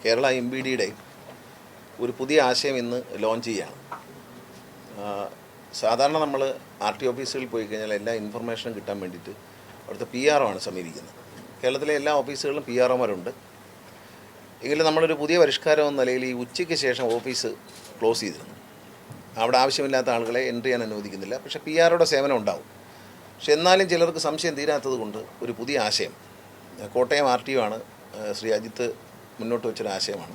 കേരള MBDയുടെ ഒരു പുതിയ ആശയം ഇന്ന് ലോഞ്ച് ചെയ്യുകയാണ്. സാധാരണ നമ്മൾ RT ഓഫീസുകളിൽ പോയി കഴിഞ്ഞാൽ എല്ലാ ഇൻഫർമേഷനും കിട്ടാൻ വേണ്ടിയിട്ട് അവിടുത്തെ PRO ആണ് സമീപിക്കുന്നത്. കേരളത്തിലെ എല്ലാ ഓഫീസുകളിലും PROമാരുണ്ട്. എങ്കിലും നമ്മളൊരു പുതിയ പരിഷ്കാരം എന്ന നിലയിൽ ഈ ഉച്ചയ്ക്ക് ശേഷം ഓഫീസ് ക്ലോസ് ചെയ്തിരുന്നു. അവിടെ ആവശ്യമില്ലാത്ത ആളുകളെ എൻട്രി ചെയ്യാൻ അനുവദിക്കുന്നില്ല. പക്ഷേ PROയുടെ സേവനം ഉണ്ടാവും. പക്ഷെ എന്നാലും ചിലർക്ക് സംശയം തീരാത്തത് കൊണ്ട് ഒരു പുതിയ ആശയം കോട്ടയം RTO ആണ് ശ്രീ അജിത്ത് മുന്നോട്ട് വെച്ചൊരു ആശയമാണ്.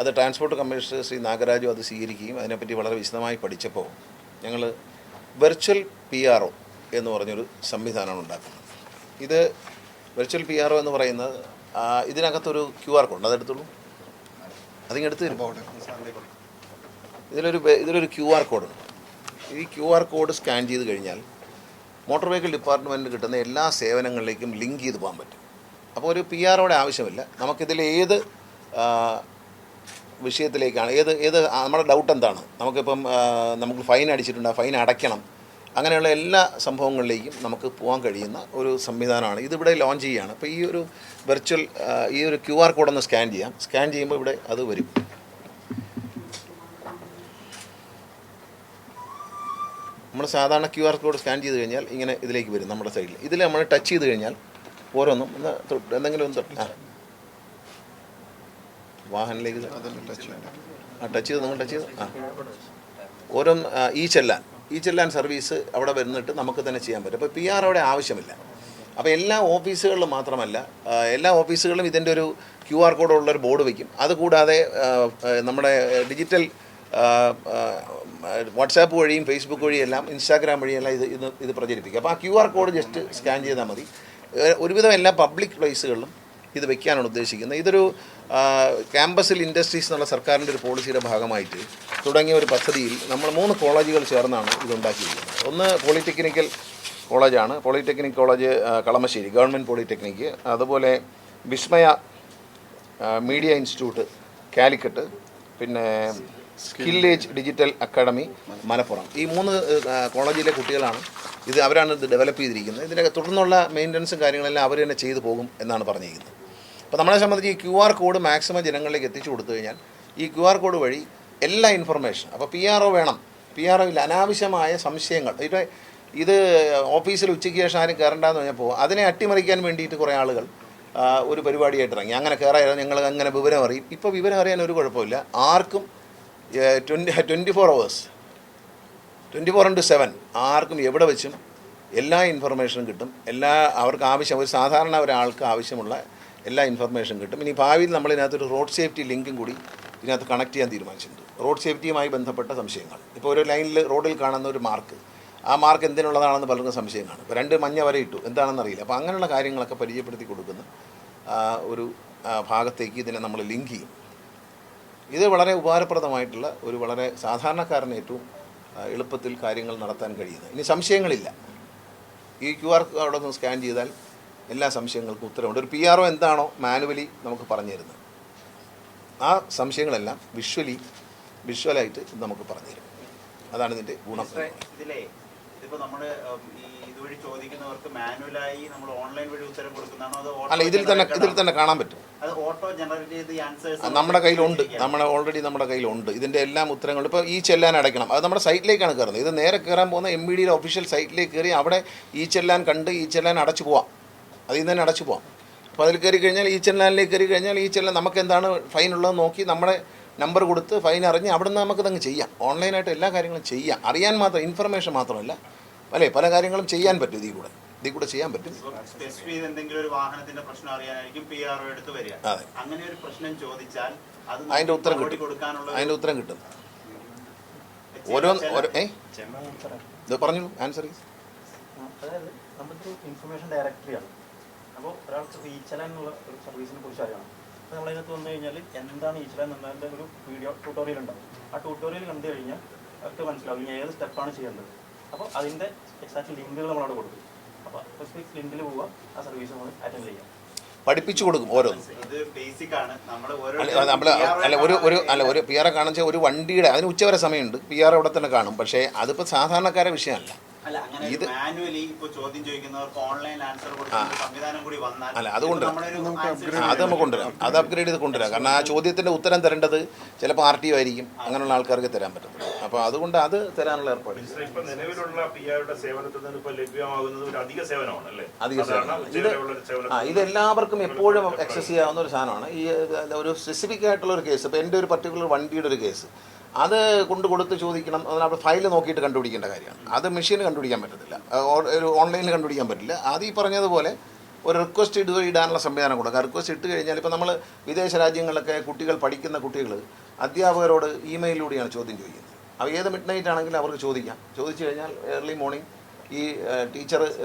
അത് ട്രാൻസ്പോർട്ട് കമ്മീഷണർ ശ്രീ നാഗരാജു അത് സ്വീകരിക്കുകയും അതിനെപ്പറ്റി വളരെ വിശദമായി പഠിച്ചപ്പോൾ ഞങ്ങൾ വെർച്വൽ PRO എന്ന് പറഞ്ഞൊരു സംവിധാനമാണ് ഉണ്ടാക്കുന്നത്. ഇത് വെർച്വൽ PRO എന്ന് പറയുന്നത് ഇതിനകത്തൊരു QR കോഡ് അതെടുത്തുള്ളൂ, അതിങ്ങെടുത്ത് ഇതിലൊരു QR കോഡുണ്ട്. ഈ QR കോഡ് സ്കാൻ ചെയ്ത് കഴിഞ്ഞാൽ മോട്ടോർ വെഹിക്കിൾ ഡിപ്പാർട്ട്മെൻറ്റിന് കിട്ടുന്ന എല്ലാ സേവനങ്ങളിലേക്കും ലിങ്ക് ചെയ്ത് പോകാൻ പറ്റും. അപ്പോൾ ഒരു PROയുടെ ആവശ്യമില്ല. നമുക്കിതിൽ ഏത് വിഷയത്തിലേക്കാണ് ഏത് നമ്മുടെ ഡൗട്ട് എന്താണ്, നമുക്കിപ്പം നമുക്ക് ഫൈൻ അടിച്ചിട്ടുണ്ട്, ആ ഫൈൻ അടയ്ക്കണം, അങ്ങനെയുള്ള എല്ലാ സംഭവങ്ങളിലേക്കും നമുക്ക് പോകാൻ കഴിയുന്ന ഒരു സംവിധാനമാണ് ഇതിവിടെ ലോഞ്ച് ചെയ്യുകയാണ്. അപ്പോൾ ഈ ഒരു വെർച്വൽ ഈ ഒരു QR കോഡൊന്ന് സ്കാൻ ചെയ്യാം. സ്കാൻ ചെയ്യുമ്പോൾ ഇവിടെ അത് വരും. നമ്മൾ സാധാരണ QR കോഡ് സ്കാൻ ചെയ്ത് കഴിഞ്ഞാൽ ഇങ്ങനെ ഇതിലേക്ക് വരും നമ്മുടെ സൈഡിൽ. ഇതിൽ നമ്മൾ ടച്ച് ചെയ്ത് കഴിഞ്ഞാൽ ഓരോന്നും എന്തെങ്കിലും ഒന്ന് വാഹനത്തിലേക്ക് ടച്ച് ചെയ്ത് നിങ്ങൾ ടച്ച് ചെയ്ത് ഓരോ ഈ ചെല്ലാൻ സർവീസ് അവിടെ വരുന്നിട്ട് നമുക്ക് തന്നെ ചെയ്യാൻ പറ്റും. അപ്പോൾ PROയുടെ ആവശ്യമില്ല. അപ്പോൾ എല്ലാ ഓഫീസുകളിലും മാത്രമല്ല, എല്ലാ ഓഫീസുകളിലും ഇതിൻ്റെ ഒരു QR കോഡുള്ളൊരു ബോർഡ് വയ്ക്കും. അതുകൂടാതെ നമ്മുടെ ഡിജിറ്റൽ വാട്സാപ്പ് വഴിയും ഫേസ്ബുക്ക് വഴിയെല്ലാം ഇൻസ്റ്റാഗ്രാം വഴിയെല്ലാം ഇത് പ്രചരിപ്പിക്കും. അപ്പോൾ ആ QR കോഡ് ജസ്റ്റ് സ്കാൻ ചെയ്താൽ മതി. ഒരുവിധം എല്ലാ പബ്ലിക് പ്ലേസുകളിലും ഇത് വയ്ക്കാനാണ് ഉദ്ദേശിക്കുന്നത്. ഇതൊരു ക്യാമ്പസിൽ ഇൻഡസ്ട്രീസ് എന്നുള്ള സർക്കാരിൻ്റെ ഒരു പോളിസിയുടെ ഭാഗമായിട്ട് തുടങ്ങിയ ഒരു പദ്ധതിയിൽ നമ്മൾ 3 കോളേജുകൾ ചേർന്നാണ് ഇതുണ്ടാക്കിയിരിക്കുന്നത്. ഒന്ന് പോളിടെക്നിക്കൽ കോളേജാണ്, polytechnic college Kalamassery government polytechnic, അതുപോലെ വിസ്മയ മീഡിയ ഇൻസ്റ്റിറ്റ്യൂട്ട് കാലിക്കറ്റ്, പിന്നെ സ്കില്ലേജ് ഡിജിറ്റൽ അക്കാഡമി മലപ്പുറം. ഈ 3 കോളേജിലെ കുട്ടികളാണ് അവരാണ് ഇത് ഡെവലപ്പ് ചെയ്തിരിക്കുന്നത്. ഇതിൻ്റെ തുടർന്നുള്ള മെയിൻ്റനൻസും കാര്യങ്ങളെല്ലാം അവർ തന്നെ ചെയ്തു പോകും എന്നാണ് പറഞ്ഞിരിക്കുന്നത്. അപ്പോൾ നമ്മളെ സംബന്ധിച്ച് ഈ QR കോഡ് മാക്സിമം ജനങ്ങളിലേക്ക് എത്തിച്ചു കൊടുത്തു കഴിഞ്ഞാൽ ഈ QR കോഡ് വഴി എല്ലാ ഇൻഫർമേഷൻ, അപ്പോൾ PRO വേണം, PROയിൽ അനാവശ്യമായ സംശയങ്ങൾ, ഇത് ഓഫീസിൽ ഉച്ചയ്ക്ക് ശേഷം ആരും കയറണ്ടെന്ന് പറഞ്ഞപ്പോൾ അതിനെ അട്ടിമറിക്കാൻ വേണ്ടിയിട്ട് കുറേ ആളുകൾ ഒരു പരിപാടിയായിട്ട് ഇറങ്ങി. അങ്ങനെ കയറാൻ ഞങ്ങൾ അങ്ങനെ വിവരം അറിയും. ഇപ്പോൾ വിവരം അറിയാൻ ഒരു കുഴപ്പമില്ല. ആർക്കും 24 hours 24/7 ആർക്കും എവിടെ വെച്ചും എല്ലാ ഇൻഫർമേഷനും കിട്ടും. അവർക്ക് ആവശ്യം, ഒരു സാധാരണ ഒരാൾക്ക് ആവശ്യമുള്ള എല്ലാ ഇൻഫർമേഷനും കിട്ടും. ഇനി ഭാവിയിൽ നമ്മളിതിനകത്തൊരു റോഡ് സേഫ്റ്റി ലിങ്കും കൂടി ഇതിനകത്ത് കണക്ട് ചെയ്യാൻ തീരുമാനിച്ചിട്ടുണ്ട്. റോഡ് സേഫ്റ്റിയുമായി ബന്ധപ്പെട്ട സംശയങ്ങൾ, ഇപ്പോൾ ഒരു ലൈനിൽ റോഡിൽ കാണുന്ന ഒരു മാർക്ക്, ആ മാർക്ക് എന്തിനുള്ളതാണെന്ന് പലർക്കും സംശയം കാണും. ഇപ്പോൾ 2 മഞ്ഞ വര ഇട്ടു, എന്താണെന്ന് അറിയില്ല. അപ്പോൾ അങ്ങനെയുള്ള കാര്യങ്ങളൊക്കെ പരിചയപ്പെടുത്തി കൊടുക്കുന്ന ഒരു ഭാഗത്തേക്ക് ഇതിനെ നമ്മൾ ലിങ്ക് ചെയ്യും. ഇത് വളരെ ഉപകാരപ്രദമായിട്ടുള്ള ഒരു വളരെ സാധാരണക്കാരന് ഏറ്റവും എളുപ്പത്തിൽ കാര്യങ്ങൾ നടത്താൻ കഴിയുന്നത്. ഇനി സംശയങ്ങളില്ല. ഈ QR കോഡ് ഒന്ന് സ്കാൻ ചെയ്താൽ എല്ലാ സംശയങ്ങൾക്കും ഉത്തരവുണ്ട്. ഒരു PRO എന്താണോ മാനുവലി നമുക്ക് പറഞ്ഞു തരുന്നത്, ആ സംശയങ്ങളെല്ലാം വിഷ്വലായിട്ട് നമുക്ക് പറഞ്ഞു തരും. അതാണ് ഇതിൻ്റെ ഗുണം. അല്ല, ഇതിൽ തന്നെ കാണാൻ പറ്റും. നമ്മുടെ കയ്യിലുണ്ട്, നമ്മുടെ കയ്യിലുണ്ട് ഇതിൻ്റെ എല്ലാം ഉത്തരങ്ങൾ. ഇപ്പോൾ ഈ ചെല്ലാൻ അടയ്ക്കണം, അത് നമ്മുടെ സൈറ്റിലേക്കാണ് കയറുന്നത്. ഇത് നേരെ കയറാൻ പോകുന്ന MBDയുടെ ഒഫീഷ്യൽ സൈറ്റിലേക്ക് കയറി അവിടെ ഈ ചെല്ലാൻ കണ്ട് ഈ ചെല്ലാൻ അടച്ചു പോവാം. അതിൽ നിന്ന് തന്നെ അടച്ചു പോവാം. അപ്പോൾ അതിൽ കയറി കഴിഞ്ഞാൽ ഈ ചെല്ലാനിലേക്ക് കയറി കഴിഞ്ഞാൽ ഈ ചെല്ലാൻ നമുക്ക് എന്താണ് ഫൈൻ ഉള്ളത് നോക്കി നമ്മുടെ നമ്പർ കൊടുത്ത് ഫൈൻ അറിഞ്ഞ് അവിടെ നിന്ന് നമുക്കതങ്ങ് ചെയ്യാം. ഓൺലൈനായിട്ട് എല്ലാ കാര്യങ്ങളും ചെയ്യാം. അറിയാൻ മാത്രം, ഇൻഫർമേഷൻ മാത്രമല്ല, അല്ലേ, പല കാര്യങ്ങളും ചെയ്യാൻ പറ്റും. ഇതിൽ കൂടെ ചെയ്യാൻ പറ്റും. അതിൻ്റെ ഉത്തരം കിട്ടും. ഇത് പറഞ്ഞു ആൻസർ. നമുക്ക് ഇൻഫർമേഷൻ ഡയറക്ടറിയാണ്. അപ്പോൾ ഒരാൾക്ക് ഈച്ചലാൻ എന്നുള്ള ഒരു സർവീസിനെ കുറിച്ച് അറിയണം. അപ്പോൾ നമ്മളതിനകത്ത് വന്നു കഴിഞ്ഞാൽ എന്താണ് ഈച്ചലാൻ എന്നതിൻ്റെ ഒരു വീഡിയോ ട്യൂട്ടോറിയൽ ഉണ്ടാവും. ആ ട്യൂട്ടോറിയൽ കണ്ടു കഴിഞ്ഞാൽ അവർക്ക് മനസ്സിലാവും ഇനി ഏത് സ്റ്റെപ്പാണ് ചെയ്യേണ്ടത്. അപ്പോൾ അതിൻ്റെ എക്സാക്ട് ലിങ്കുകൾ നമ്മളവിടെ കൊടുക്കും. അപ്പോൾ സ്പെസിഫിക് ലിങ്കിൽ പോവുക, ആ സർവീസ് നമ്മൾ അറ്റൻഡ് ചെയ്യാം. പഠിപ്പിച്ചു കൊടുക്കും ഓരോന്നും. ഒരു PRO കാണിച്ചാൽ ഒരു വണ്ടിയുടെ അതിന് ഉച്ചവരെ സമയമുണ്ട്. PRO അവിടെ തന്നെ കാണും. പക്ഷേ അതിപ്പോൾ സാധാരണക്കാരെ വിഷയമല്ല. ഇത് അല്ല അതുകൊണ്ട് അത് നമുക്ക് കൊണ്ടുവരാം, അത് അപ്ഗ്രേഡ് ചെയ്ത് കൊണ്ടുവരാം. കാരണം ആ ചോദ്യത്തിൻ്റെ ഉത്തരം തരേണ്ടത് ചിലപ്പോൾ RTO ആയിരിക്കും, അങ്ങനെയുള്ള ആൾക്കാർക്ക് തരാൻ പറ്റത്തില്ല. അപ്പോൾ അതുകൊണ്ട് അത് തരാനുള്ള ഏർപ്പാട്. ഇത് എല്ലാവർക്കും എപ്പോഴും ആക്സസ് ചെയ്യാവുന്ന ഒരു സാധനമാണ്. ഈ ഒരു സ്പെസിഫിക് ആയിട്ടുള്ള ഒരു കേസ്, ഇപ്പോൾ എൻ്റെ ഒരു പർട്ടിക്കുലർ വണ്ടിയുടെ ഒരു കേസ്, അത് കൊടുത്ത് ചോദിക്കണം, അതിനപ്പോൾ ഫയൽ നോക്കിയിട്ട് കണ്ടുപിടിക്കേണ്ട കാര്യമാണ്. അത് മെഷീന് കണ്ടുപിടിക്കാൻ പറ്റത്തില്ല, ഒരു ഓൺലൈനിൽ കണ്ടുപിടിക്കാൻ പറ്റില്ല. അത് ഈ പറഞ്ഞതുപോലെ ഒരു റിക്വസ്റ്റ് ഇടാനുള്ള സംവിധാനം കൊടുക്കുക. റിക്വസ്റ്റ് ഇട്ട് കഴിഞ്ഞാൽ ഇപ്പോൾ നമ്മൾ വിദേശ രാജ്യങ്ങളിലൊക്കെ കുട്ടികൾ പഠിക്കുന്ന കുട്ടികൾ അധ്യാപകരോട് ഇമെയിലിലൂടെയാണ് ചോദ്യം ചോദിക്കുന്നത്. അപ്പോൾ ഏത് മിഡ് നൈറ്റ് ആണെങ്കിലും അവർക്ക് ചോദിക്കാം. ചോദിച്ചു കഴിഞ്ഞാൽ ഏർലി മോർണിംഗ് ഈ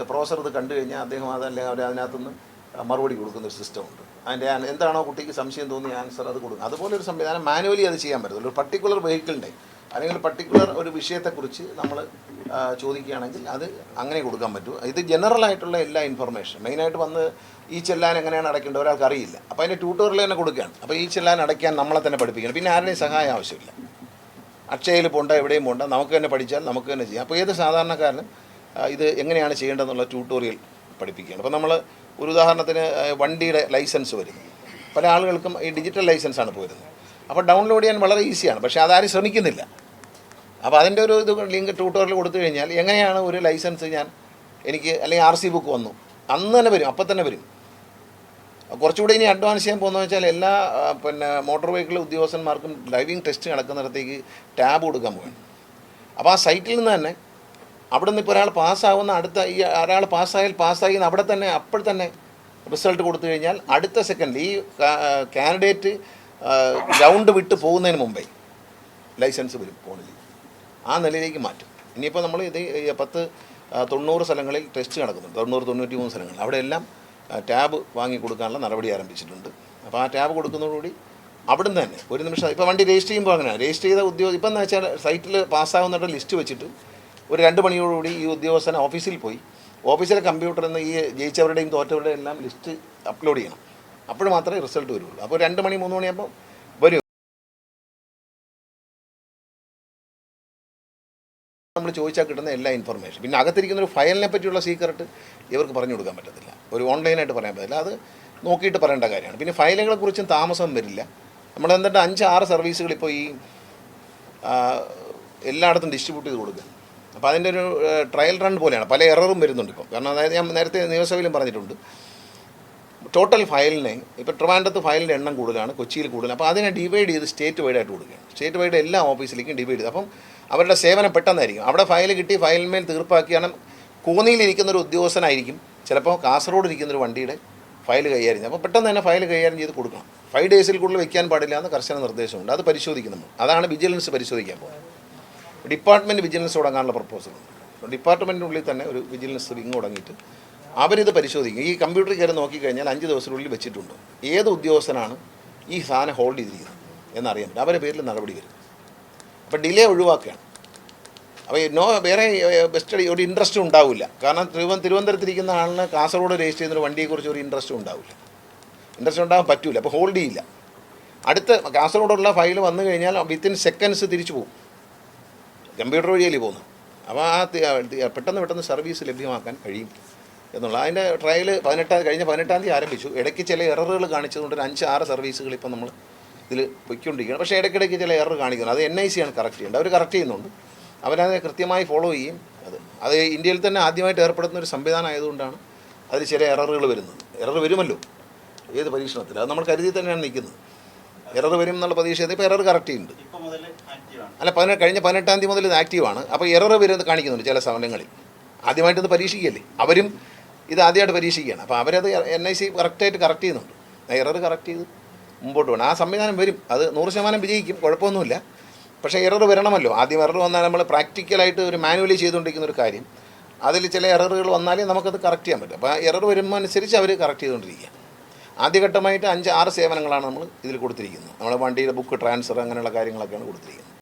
പ്രൊഫസർ ഇത് കണ്ടു കഴിഞ്ഞാൽ അദ്ദേഹം അതല്ല അവർ അതിനകത്തുനിന്ന് മറുപടി കൊടുക്കുന്ന ഒരു സിസ്റ്റമുണ്ട്. അതിൻ്റെ എന്താണോ കുട്ടിക്ക് സംശയം തോന്നിയ ആൻസർ അത് കൊടുക്കും. അതുപോലെ ഒരു സംവിധാനം മാനുവലി അത് ചെയ്യാൻ പറ്റത്തില്ല. ഒരു പർട്ടിക്കുലർ വെഹിക്കിളിൻ്റെ അല്ലെങ്കിൽ പർട്ടിക്കുലർ ഒരു വിഷയത്തെക്കുറിച്ച് നമ്മൾ ചോദിക്കുകയാണെങ്കിൽ അത് അങ്ങനെ കൊടുക്കാൻ പറ്റും. ഇത് ജനറൽ ആയിട്ടുള്ള എല്ലാ ഇൻഫർമേഷൻ മെയിനായിട്ട് വന്ന് ഈ ചെല്ലാൻ എങ്ങനെയാണ് അടയ്ക്കേണ്ടത് ഒരാൾക്ക് അറിയില്ല. അപ്പോൾ അതിൻ്റെ ട്യൂട്ടോറിയൽ തന്നെ കൊടുക്കുകയാണ്. അപ്പോൾ ഈ ചെല്ലാൻ അടയ്ക്കാൻ നമ്മളെ തന്നെ പഠിപ്പിക്കണം. പിന്നെ ആരുടെയും സഹായം ആവശ്യമില്ല. അക്ഷയയിൽ പോകണ്ട, എവിടെയും പോകണ്ട, നമുക്ക് തന്നെ പഠിച്ചാൽ നമുക്ക് തന്നെ ചെയ്യാം. അപ്പോൾ ഏത് സാധാരണക്കാരനും ഇത് എങ്ങനെയാണ് ചെയ്യേണ്ടതെന്നുള്ള ട്യൂട്ടോറിയൽ പഠിപ്പിക്കുകയാണ്. അപ്പോൾ നമ്മൾ ഒരു ഉദാഹരണത്തിന് വണ്ടിയുടെ ലൈസൻസ് വരും. പല ആളുകൾക്കും ഈ ഡിജിറ്റൽ ലൈസൻസാണ് ഇപ്പോൾ വരുന്നത്. അപ്പോൾ ഡൗൺലോഡ് ചെയ്യാൻ വളരെ ഈസിയാണ്, പക്ഷേ അതാരും ശ്രമിക്കുന്നില്ല. അപ്പോൾ അതിൻ്റെ ഒരു ലിങ്ക് ട്യൂട്ടോറിയൽ കൊടുത്തു കഴിഞ്ഞാൽ എങ്ങനെയാണ് ഒരു ലൈസൻസ് എനിക്ക് അല്ലെങ്കിൽ RC ബുക്ക് വന്നു അന്ന് തന്നെ വരും, അപ്പം തന്നെ വരും. കുറച്ചുകൂടി ഇനി അഡ്വാൻസ് ചെയ്യാൻ പോകുന്നത് വെച്ചാൽ എല്ലാ മോട്ടോർ വെഹിക്കിൾ ഉദ്യോഗസ്ഥന്മാർക്കും ഡ്രൈവിംഗ് ടെസ്റ്റ് നടക്കുന്നിടത്തേക്ക് ടാബ് കൊടുക്കാൻ പോകണം. അപ്പോൾ ആ സൈറ്റിൽ നിന്ന് തന്നെ അവിടെ നിന്ന് ഇപ്പോൾ ഒരാൾ പാസ്സാവുന്ന അടുത്ത ഈ ഒരാൾ പാസ്സായി അവിടെ തന്നെ അപ്പോൾ തന്നെ റിസൾട്ട് കൊടുത്തു കഴിഞ്ഞാൽ അടുത്ത സെക്കൻഡ് ഈ കാൻഡിഡേറ്റ് ഗ്രൗണ്ട് വിട്ട് പോകുന്നതിന് മുമ്പേ ലൈസൻസ് വരും ഫോണിൽ. ആ നിലയിലേക്ക് മാറ്റും. ഇനിയിപ്പോൾ നമ്മൾ ഇത് 90 സ്ഥലങ്ങളിൽ ടെസ്റ്റ് നടക്കുന്നുണ്ട്, 93 സ്ഥലങ്ങളിൽ. അവിടെയെല്ലാം ടാബ് വാങ്ങി കൊടുക്കാനുള്ള നടപടി ആരംഭിച്ചിട്ടുണ്ട്. അപ്പോൾ ആ ടാബ് കൊടുക്കുന്നതോടുകൂടി അവിടുന്ന് തന്നെ ഒരു നിമിഷം ഇപ്പോൾ വണ്ടി രജിസ്റ്റർ ചെയ്യുമ്പോൾ അങ്ങനെയാണ് രജിസ്റ്റർ ചെയ്ത ഇപ്പം എന്ന് വെച്ചാൽ സൈറ്റിൽ പാസ്സാകുന്നവരുടെ ലിസ്റ്റ് വെച്ചിട്ട് ഒരു 2 മണിയോടുകൂടി ഈ ഉദ്യോഗസ്ഥൻ ഓഫീസിൽ പോയി ഓഫീസിലെ കമ്പ്യൂട്ടറിൽ നിന്ന് ഈ ജയിച്ചവരുടെയും തോറ്റവരുടെയും എല്ലാം ലിസ്റ്റ് അപ്ലോഡ് ചെയ്യണം. അപ്പോൾ മാത്രമേ റിസൾട്ട് വരുള്ളൂ. അപ്പോൾ 2 മണി 3 മണിയാകുമ്പോൾ വരും. നമ്മൾ ചോദിച്ചാൽ കിട്ടുന്ന എല്ലാ ഇൻഫർമേഷൻ. പിന്നെ അകത്തിരിക്കുന്ന ഒരു ഫയലിനെ പറ്റിയുള്ള സീക്രട്ട് ഇവർക്ക് പറഞ്ഞു കൊടുക്കാൻ പറ്റത്തില്ല, ഒരു ഓൺലൈനായിട്ട് പറയാൻ പറ്റില്ല. അത് നോക്കിയിട്ട് പറയേണ്ട കാര്യമാണ്. പിന്നെ ഫയലുകളെക്കുറിച്ചും താമസം വരില്ല. നമ്മൾ എന്നിട്ട് 5-6 സർവീസുകൾ ഇപ്പോൾ ഈ എല്ലായിടത്തും ഡിസ്ട്രിബ്യൂട്ട് ചെയ്ത് കൊടുക്കുക. അപ്പോൾ അതിൻ്റെ ഒരു ട്രയൽ റൺ പോലെയാണ്. പല എററും വരുന്നുണ്ട് ഇപ്പോൾ. കാരണം അതായത് ഞാൻ നേരത്തെ നിയമസഭയിലും പറഞ്ഞിട്ടുണ്ട്, ടോട്ടൽ ഫയലിനെ ഇപ്പോൾ ട്രിവാൻഡ്രത്ത് ഫയലിൻ്റെ എണ്ണം കൂടുതലാണ്, കൊച്ചിയിൽ കൂടുതലാണ്. അപ്പോൾ അതിനെ ഡിവൈഡ് ചെയ്ത് സ്റ്റേറ്റ് വൈഡായിട്ട് കൊടുക്കുകയാണ്. സ്റ്റേറ്റ് വൈഡ് എല്ലാ ഓഫീസിലേക്കും ഡിവൈഡ് ചെയ്ത് അപ്പം അവരുടെ സേവനം പെട്ടെന്നായിരിക്കും. അവിടെ ഫയൽ കിട്ടി ഫയലിന്മേൽ തീർപ്പാക്കിയാണ്. കോന്നിയിലിരിക്കുന്ന ഒരു ഉദ്യോഗസ്ഥനായിരിക്കും ചിലപ്പോൾ കാസർഗോഡ് ഇരിക്കുന്നൊരു വണ്ടിയുടെ ഫയൽ കൈകാര്യം ചെയ്യുന്നത്. അപ്പോൾ പെട്ടെന്ന് തന്നെ ഫയൽ കൈകാര്യം ചെയ്ത് കൊടുക്കണം. 5 ഡേയ്സിൽ കൂടുതൽ വയ്ക്കാൻ പാടില്ല എന്ന് കർശന നിർദ്ദേശമുണ്ട്. അത് പരിശോധിക്കും നമ്മൾ. അതാണ് വിജിലൻസ് പരിശോധിക്കാൻ പോകുന്നത്. ഡിപ്പാർട്ട്മെൻറ്റ് വിജിലൻസ് തുടങ്ങാനുള്ള പ്രപ്പോസലുണ്ട്. ഡിപ്പാർട്ട്മെൻറ്റിനുള്ളിൽ തന്നെ ഒരു വിജിലൻസ് വിങ് തുടങ്ങിയിട്ട് അവരിത് പരിശോധിക്കും. ഈ കമ്പ്യൂട്ടറിൽ കയറി നോക്കിക്കഴിഞ്ഞാൽ 5 ദിവസത്തിനുള്ളിൽ വെച്ചിട്ടുണ്ട് ഏത് ഉദ്യോഗസ്ഥനാണ് ഈ സാധനം ഹോൾഡ് ചെയ്തിരിക്കുന്നത് എന്നറിയാൻ പറ്റും. അവരുടെ പേരിൽ നടപടി വരും. അപ്പോൾ ഡിലേ ഒഴിവാക്കുകയാണ്. അപ്പോൾ വേറെ ബെസ്റ്റ് ഒരു ഇൻട്രസ്റ്റും ഉണ്ടാവില്ല. കാരണം തിരുവനന്തപുരത്തിരിക്കുന്ന ആളിന് കാസർഗോഡ് രജിസ്റ്റർ ചെയ്യുന്ന വണ്ടിയെക്കുറിച്ച് ഒരു ഇൻട്രസ്റ്റും ഉണ്ടാവില്ല. ഇൻട്രസ്റ്റ് ഉണ്ടാകാൻ പറ്റില്ല. അപ്പോൾ ഹോൾഡ് ചെയ്യില്ല. അടുത്ത കാസർഗോഡുള്ള ഫയൽ വന്നു കഴിഞ്ഞാൽ വിത്തിൻ സെക്കൻഡ്സ് തിരിച്ചു പോകും. കമ്പ്യൂട്ടർ വഴിയല്ലേ പോകുന്നത്. അപ്പോൾ ആ പെട്ടെന്ന് സർവീസ് ലഭ്യമാക്കാൻ കഴിയും എന്നുള്ള അതിൻ്റെ ട്രയൽ കഴിഞ്ഞ 18-ാം തീയതി ആരംഭിച്ചു. ഇടയ്ക്ക് ചില എററുകൾ കാണിച്ചതുകൊണ്ട് 5-6 സർവീസുകൾ ഇപ്പം നമ്മൾ ഇതിൽ പൊയ്ക്കൊണ്ടിരിക്കുകയാണ്. പക്ഷേ ഇടയ്ക്കിടയ്ക്ക് ചില എറർ കാണിക്കുന്നത് അത് NIC ആണ് കറക്റ്റ് ചെയ്യേണ്ടത്. അവർ കറക്റ്റ് ചെയ്യുന്നുണ്ട്. അവരത് കൃത്യമായി ഫോളോ ചെയ്യും. അത് ഇന്ത്യയിൽ തന്നെ ആദ്യമായിട്ട് ഏർപ്പെടുന്ന ഒരു സംവിധാനം ആയതുകൊണ്ടാണ് അതിൽ ചില എററുകൾ വരുന്നത്. എറർ വരുമല്ലോ ഏത് പരീക്ഷണത്തിൽ, അത് നമ്മൾ കരുതി തന്നെയാണ് നിൽക്കുന്നത്. എറർ വരും എന്നുള്ള പ്രതീക്ഷ. ഇപ്പോൾ എറർ കറക്റ്റ് ചെയ്യുന്നുണ്ട്. അല്ല കഴിഞ്ഞ 18-ാം തീയതി മുതൽ ഇത് ആക്റ്റീവാണ്. അപ്പോൾ എറർ വരുന്നത് കാണിക്കുന്നുണ്ട് ചില സമയങ്ങളിൽ. ആദ്യമായിട്ട് ഇത് പരീക്ഷിക്കുകയല്ലേ, അവരും ഇത് ആദ്യമായിട്ട് പരീക്ഷിക്കുകയാണ്. അപ്പോൾ അവരത് NIC കറക്റ്റായിട്ട് കറക്റ്റ് ചെയ്യുന്നുണ്ട്. എറർ കറക്റ്റ് ചെയ്ത് മുമ്പോട്ട് വേണം. ആ സംവിധാനം വരും. അത് 100% വിജയിക്കും, കുഴപ്പമൊന്നുമില്ല. പക്ഷേ എറർ വരണമല്ലോ. ആദ്യം എറർ വന്നാൽ നമ്മൾ പ്രാക്ടിക്കലായിട്ട് ഒരു മാനുവലി ചെയ്തുകൊണ്ടിരിക്കുന്ന ഒരു കാര്യം, അതിൽ ചില എററുകൾ വന്നാലേ നമുക്കത് കറക്റ്റ് ചെയ്യാൻ പറ്റും. അപ്പോൾ ആ എറർ വരുമ്പോൾ അനുസരിച്ച് അവർ കറക്റ്റ് ചെയ്തുകൊണ്ടിരിക്കുക. ആദ്യഘട്ടമായിട്ട് 5-6 സേവനങ്ങളാണ് നമ്മൾ ഇതിൽ കൊടുത്തിരിക്കുന്നത്. നമ്മുടെ വണ്ടിയുടെ ബുക്ക് ട്രാൻസ്ഫർ അങ്ങനെയുള്ള കാര്യങ്ങളൊക്കെയാണ് കൊടുത്തിരിക്കുന്നത്.